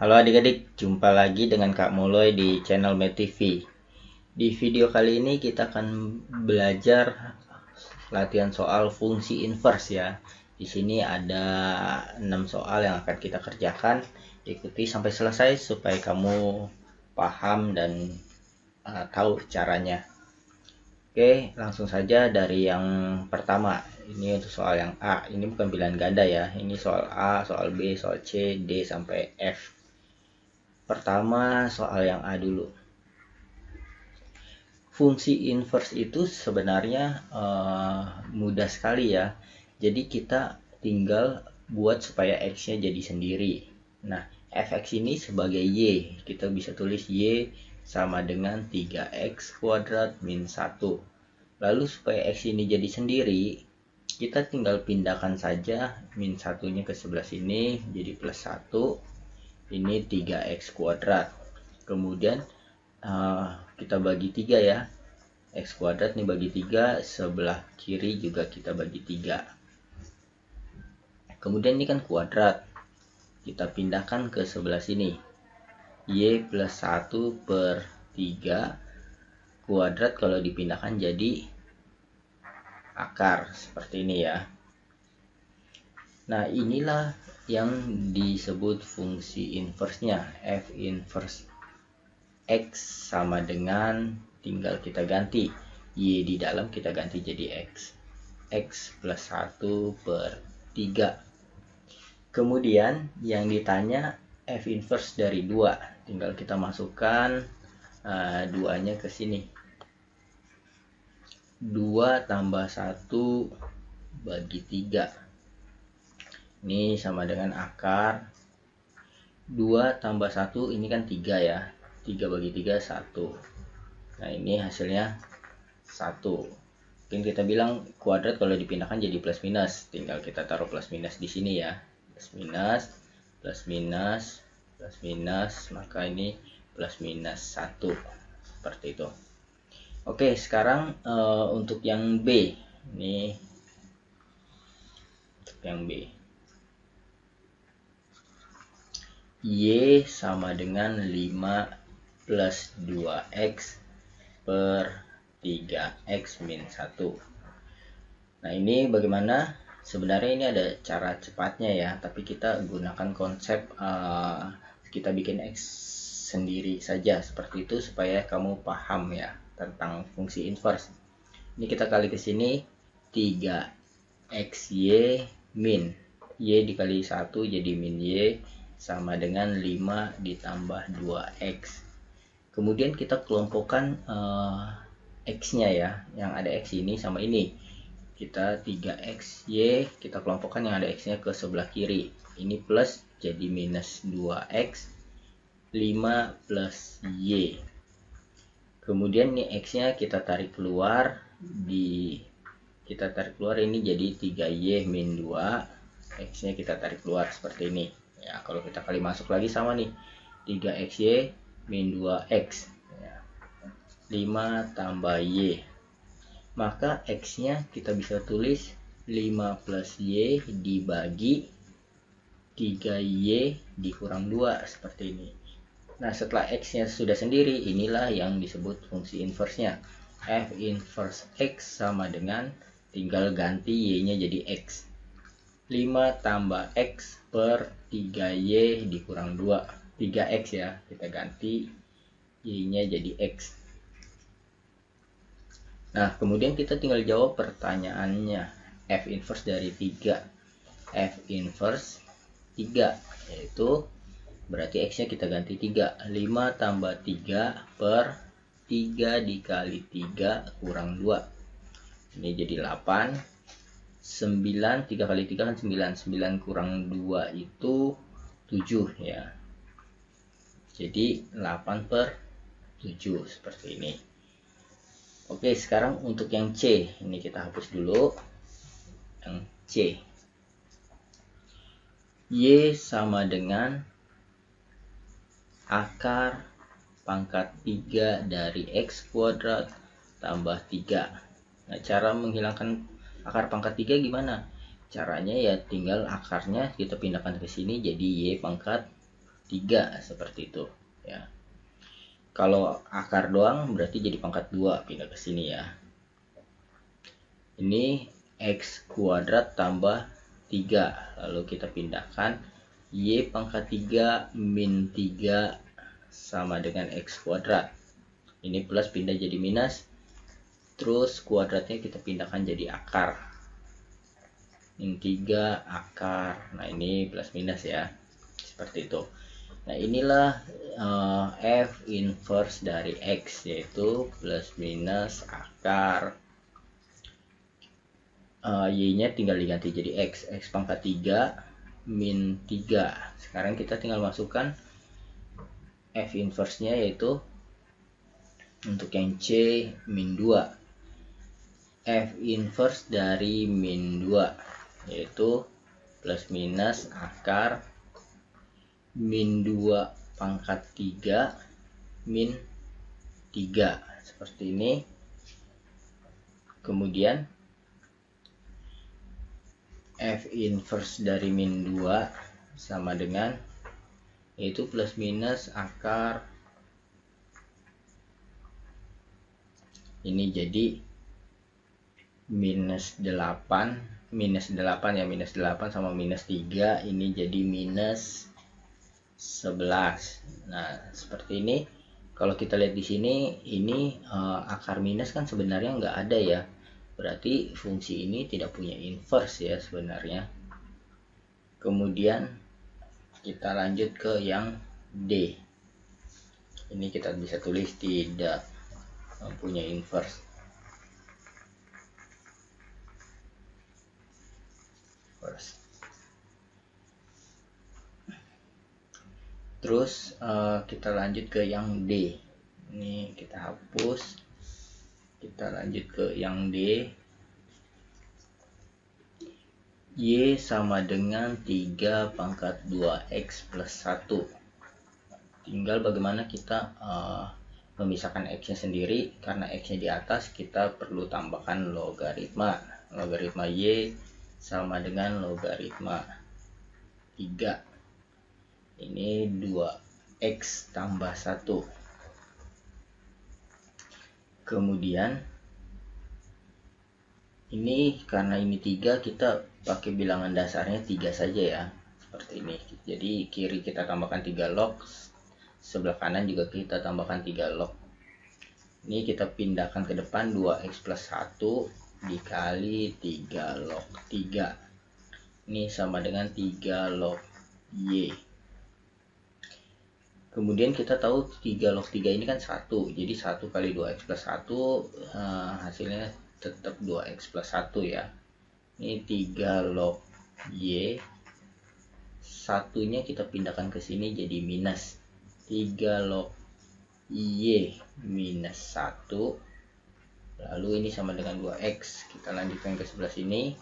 Halo adik-adik, jumpa lagi dengan Kak Muloy di channel MedTV. Di video kali ini kita akan belajar latihan soal fungsi inverse ya. Di sini ada 6 soal yang akan kita kerjakan. Ikuti sampai selesai supaya kamu paham dan tahu caranya. Oke, langsung saja dari yang pertama. Ini untuk soal yang A. Ini bukan pilihan ganda ya. Ini soal A, soal B, soal C, D sampai F. Pertama soal yang A dulu. Fungsi inverse itu sebenarnya mudah sekali ya. Jadi kita tinggal buat supaya x-nya jadi sendiri. Nah, fx ini sebagai y. Kita bisa tulis y sama dengan 3x kuadrat min 1. Lalu supaya x ini jadi sendiri, kita tinggal pindahkan saja min 1-nya ke sebelah sini jadi plus 1. Ini 3x kuadrat. Kemudian kita bagi 3 ya. X kuadrat nih bagi 3, sebelah kiri juga kita bagi 3. Kemudian ini kan kuadrat. Kita pindahkan ke sebelah sini. Y plus 1 per 3 kuadrat kalau dipindahkan jadi akar seperti ini ya. Nah, inilah yang disebut fungsi inverse-nya. F inverse X sama dengan, tinggal kita ganti Y di dalam, kita ganti jadi X. X plus 1 per 3. Kemudian yang ditanya F inverse dari 2. Tinggal kita masukkan 2-nya ke sini. 2 tambah 1 bagi 3. Ini sama dengan akar 2 tambah 1, ini kan 3 ya. 3 bagi 3, 1. Nah, ini hasilnya 1. Mungkin kita bilang kuadrat kalau dipindahkan jadi plus minus. Tinggal kita taruh plus minus di sini ya. Plus minus, plus minus, plus minus. Maka ini plus minus 1. Seperti itu. Oke, sekarang untuk yang B. Ini untuk yang B. Y sama dengan 5 plus 2x per 3x min 1. Nah, ini bagaimana? Sebenarnya ini ada cara cepatnya ya, tapi kita gunakan konsep kita bikin x sendiri saja seperti itu supaya kamu paham ya tentang fungsi inverse. Ini kita kali ke sini 3xy min y dikali 1 jadi min y sama dengan 5 ditambah 2x. Kemudian kita kelompokkan x-nya ya, yang ada x ini sama ini. Kita 3xy, kita kelompokkan yang ada x-nya ke sebelah kiri. Ini plus jadi minus 2x, 5 plus y. Kemudian ini x-nya kita tarik keluar, kita tarik keluar ini jadi 3y min 2, x-nya kita tarik keluar seperti ini. Ya, kalau kita kali masuk lagi sama nih, 3xy min 2x. Ya. 5 tambah y. Maka x-nya kita bisa tulis 5 plus y dibagi 3y dikurang 2 seperti ini. Nah, setelah x-nya sudah sendiri, inilah yang disebut fungsi inverse-nya. F inverse x sama dengan, tinggal ganti y-nya jadi x. 5 tambah x per 3y dikurang 2. 3x ya, kita ganti y-nya jadi x. Nah, kemudian kita tinggal jawab pertanyaannya. F inverse dari 3. F inverse 3, yaitu berarti x-nya kita ganti 3. 5 tambah 3 per 3 dikali 3 kurang 2. Ini jadi 8. 9, 3 kali 3 kan 9. 9 kurang 2 itu 7 ya. Jadi 8 per 7 seperti ini. Oke, sekarang untuk yang C. Ini kita hapus dulu. Yang C. Y sama dengan akar pangkat 3 dari x kuadrat tambah 3. Nah, cara menghilangkan akar pangkat 3 gimana? Caranya ya tinggal akarnya kita pindahkan ke sini jadi y pangkat 3 seperti itu ya. Kalau akar doang berarti jadi pangkat 2, pindah ke sini ya. Ini X kuadrat tambah 3, lalu kita pindahkan Y pangkat 3 min 3 sama dengan X kuadrat. Ini plus pindah jadi minus, terus kuadratnya kita pindahkan jadi akar. Min 3 akar, nah ini plus minus ya, seperti itu. Nah inilah F inverse dari X, yaitu plus minus akar Y-nya tinggal diganti jadi X pangkat 3 min 3. Sekarang kita tinggal masukkan F inverse-nya, yaitu untuk yang C min 2. F inverse dari min 2 yaitu plus minus akar min 2 pangkat 3 min 3, seperti ini. Kemudian F inverse dari min 2 sama dengan, yaitu plus minus akar ini jadi minus 8 ya, minus 8 sama minus 3 ini jadi minus 11. Nah seperti ini. Kalau kita lihat di sini, ini akar minus kan sebenarnya nggak ada ya, berarti fungsi ini tidak punya inverse ya sebenarnya. Kemudian kita lanjut ke yang D. Ini kita bisa tulis tidak mempunyai inverse. Terus kita lanjut ke yang D. Ini kita hapus. Kita lanjut ke yang D. Y sama dengan 3 pangkat 2X plus 1. Tinggal bagaimana kita memisahkan X nya sendiri. Karena X nya di atas, kita perlu tambahkan logaritma. Logaritma Y sama dengan logaritma 3. Ini 2X tambah 1. Kemudian ini karena ini 3, kita pakai bilangan dasarnya 3 saja ya, seperti ini. Jadi kiri kita tambahkan 3 log, sebelah kanan juga kita tambahkan 3 log. Ini kita pindahkan ke depan, 2X plus 1 dikali 3 log 3. Ini sama dengan 3 log Y. Kemudian kita tahu 3 log 3 ini kan 1, jadi 1 kali 2X plus 1 hasilnya tetap 2X plus 1 ya. Ini 3 log Y, satunya kita pindahkan ke sini jadi minus 3 log Y minus 1. Lalu ini sama dengan 2X, kita lanjutkan ke sebelah sini,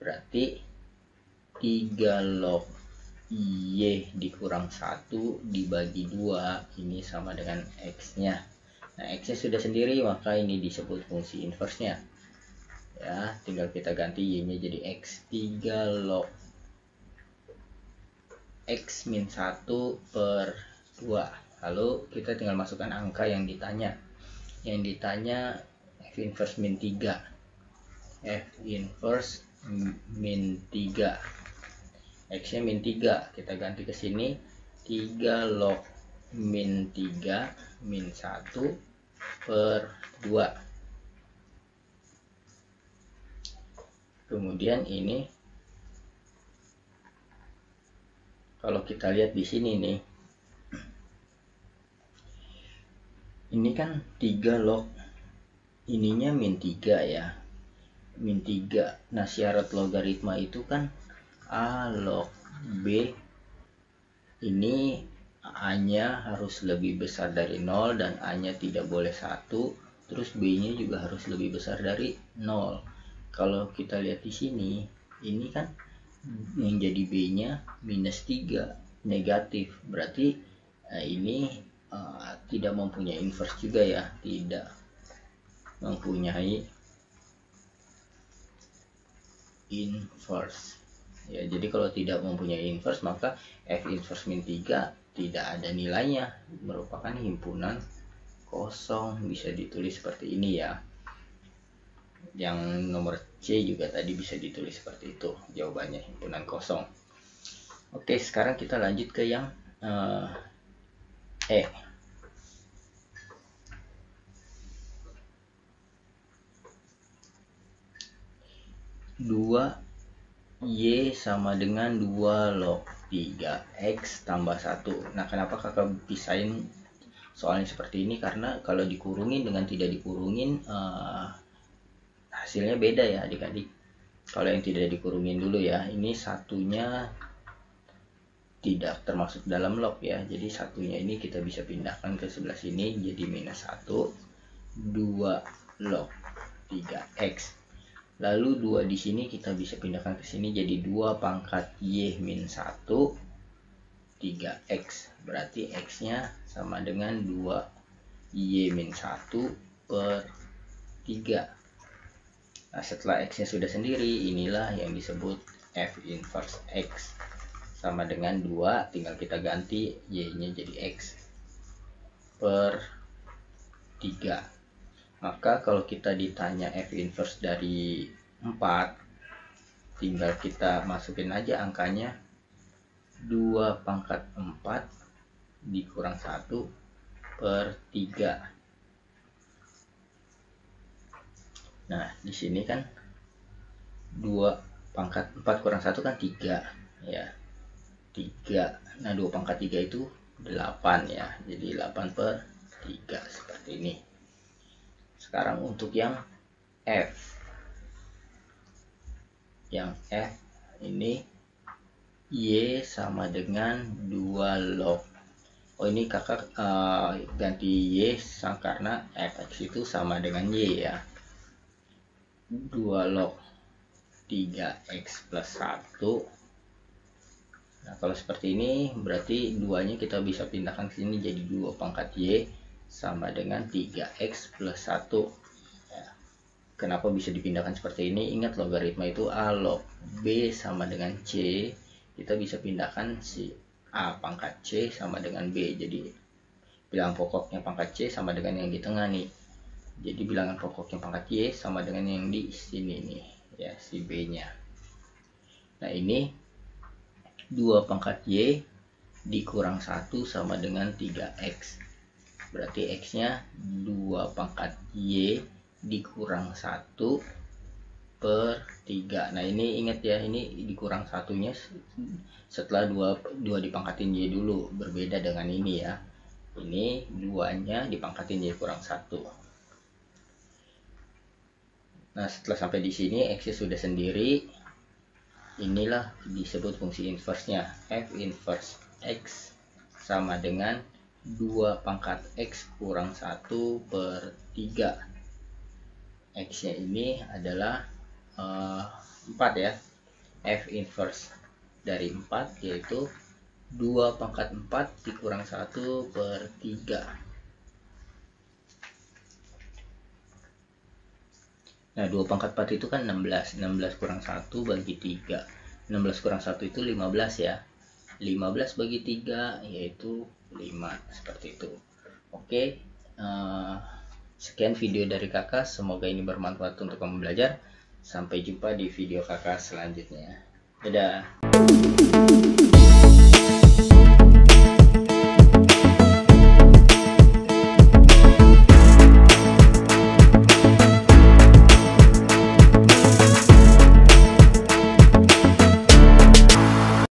berarti 3 log Y dikurang 1 dibagi 2, ini sama dengan X nya. Nah X nya sudah sendiri, maka ini disebut fungsi inverse nya ya. Tinggal kita ganti Y nya jadi X. 3 log X min 1 per 2. Lalu kita tinggal masukkan angka yang ditanya. Yang ditanya F inverse min 3. F inverse min 3. X nya min 3, kita ganti ke sini, 3 log min 3 min 1 per 2. Kemudian ini kalau kita lihat di sini nih, ini kan 3 log ininya min 3 ya, min 3. Nah syarat logaritma itu kan A log B, ini A nya harus lebih besar dari 0 dan A nya tidak boleh 1, terus B nya juga harus lebih besar dari 0. Kalau kita lihat di sini, ini kan yang jadi B nya minus 3, negatif, berarti ini tidak mempunyai inverse juga ya, tidak mempunyai inverse. ya. Jadi kalau tidak mempunyai inverse maka F inverse min 3 tidak ada nilainya, merupakan himpunan kosong. Bisa ditulis seperti ini ya. Yang nomor C juga tadi bisa ditulis seperti itu, jawabannya himpunan kosong. Oke, sekarang kita lanjut ke yang E. Dua Y sama dengan 2 log 3X tambah 1. Nah, kenapa kakak pisahin soalnya seperti ini? Karena kalau dikurungin dengan tidak dikurungin hasilnya beda ya adik-adik. Kalau yang tidak dikurungin dulu ya, ini satunya tidak termasuk dalam log ya. Jadi satunya ini kita bisa pindahkan ke sebelah sini jadi minus 1, 2 log 3X. Lalu 2 di sini kita bisa pindahkan ke sini jadi 2 pangkat Y min 1 3X. Berarti X-nya sama dengan 2 Y min 1 per 3. Nah, setelah X-nya sudah sendiri, inilah yang disebut F inverse X. Sama dengan 2, tinggal kita ganti Y-nya jadi X per 3. Maka kalau kita ditanya F inverse dari 4, tinggal kita masukin aja angkanya 2 pangkat 4 dikurang 1 per 3. Nah, di sini kan 2 pangkat 4 kurang 1 kan 3 ya. 3. Nah, 2 pangkat 3 itu 8 ya. Jadi 8 per 3 seperti ini. Sekarang untuk yang F. Yang F ini Y sama dengan 2 log. Oh, ini kakak ganti Y karena Fx itu sama dengan Y ya. 2 log 3X plus 1. Nah, kalau seperti ini berarti 2-nya kita bisa pindahkan ke sini jadi 2 pangkat Y sama dengan 3X plus 1 ya. Kenapa bisa dipindahkan seperti ini? Ingat logaritma itu A log B sama dengan C. Kita bisa pindahkan si A pangkat C sama dengan B. Jadi bilangan pokoknya pangkat C sama dengan yang di tengah nih. Jadi bilangan pokoknya pangkat Y sama dengan yang di sini nih ya, si B-nya. Nah, ini 2 pangkat Y dikurang 1 sama dengan 3X. Berarti X-nya 2 pangkat Y dikurang 1 per 3. Nah, ini ingat ya, ini dikurang satunya setelah 2 dipangkatin Y dulu. Berbeda dengan ini ya. Ini 2-nya dipangkatin Y kurang 1. Nah, setelah sampai di sini X-nya sudah sendiri. Inilah disebut fungsi inverse-nya. F inverse X sama dengan 2 pangkat X kurang 1 per 3. X-nya ini adalah 4 ya. F inverse dari 4 yaitu 2 pangkat 4 dikurang 1 per 3. Nah, 2 pangkat 4 itu kan 16. 16 kurang 1 bagi 3. 16 kurang 1 itu 15 ya. 15 bagi 3 yaitu 5. Seperti itu. Oke. Sekian video dari kakak. Semoga ini bermanfaat untuk kamu belajar. Sampai jumpa di video kakak selanjutnya. Dadah.